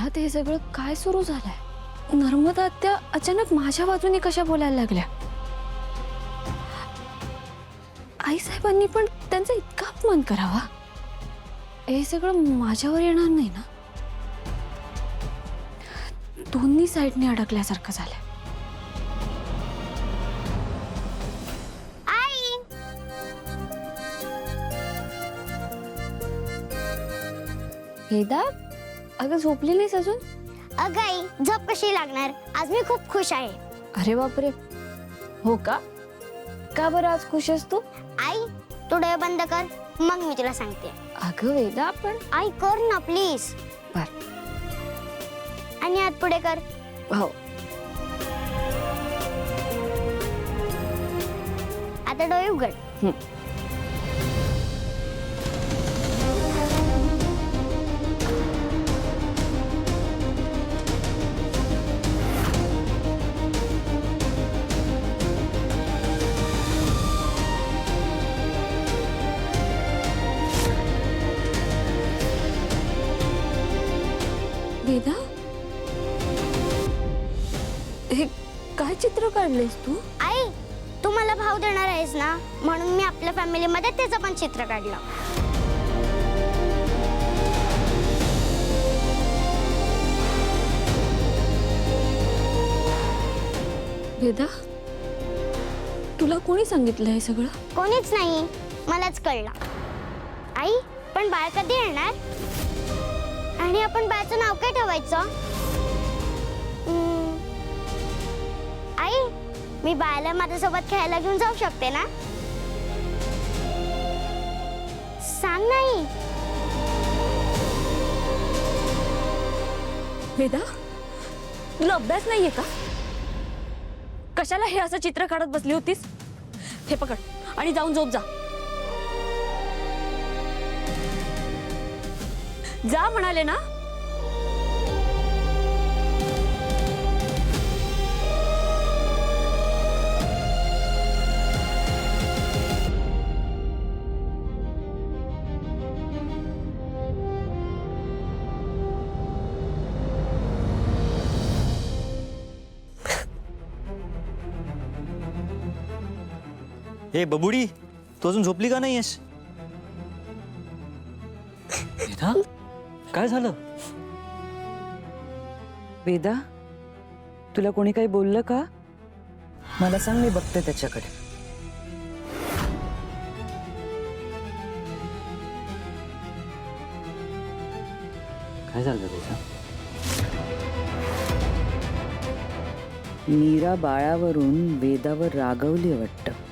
घरात हे सगळं काय सुरू झालंय? नर्मदा आत्या अचानक माझ्या बाजूने कशा बोलायला लागल्या? आई साहेबांनी पण त्यांचा इतका अपमान करावा? हे सगळं माझ्यावर येणार नाही ना? दोन्ही साईडने अडकल्यासारखं झालंय. वेदा, अगं झोपली नाहीस अजून? अगं आई, झोप कशी लागणार? आज मी खूप खुश आहे. अरे बापरे, हो का? का बरं आज खुश आहेस तू? आई, तू डोळे बंद कर, मग मी तुला सांगते. अगं वेदा, पण आई कर ना प्लीज. बर. आणि हात पुढे कर. हो. आता डोळे उघड. वेदा, हे काय चित्र काढलेस तू? आई, तू मला भाव देणार आहेस ना, म्हणून मी आपल्या फॅमिलीमध्ये त्याचं पण चित्र काढलं. वेदा, तुला कोणी सांगितलं हे सगळं? कोणीच नाही, मलाच कळलं. आई, पण बाळ कधी येणार? आणि आपण बाळाचं नाव काय ठेवायचं? आई, मी बाळाला माझ्यासोबत खेळायला घेऊन जाऊ शकते ना? सांग नाही. वेदा, तुला अभ्यास नाहीये का? कशाला हे असं चित्र काढत बसली होतीस? हे पकड आणि जाऊन झोप जा. जा म्हणाले ना. ए बबुडी, तू अजून झोपली का नाहीयेस? वेदा, काय झालं? वेदा, तुला कोणी काही बोललं का? मला सांग, मी बघते त्याच्याकडे. काय झालं वेदा? मीरा बाळावरून वेदावर रागवली वाटतं.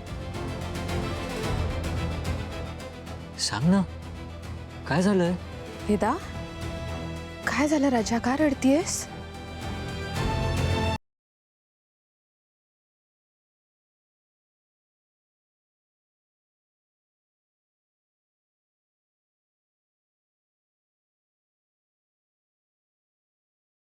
सांग ना, काय झालंय? वेदा, काय झालं राजा? का रडतीयस?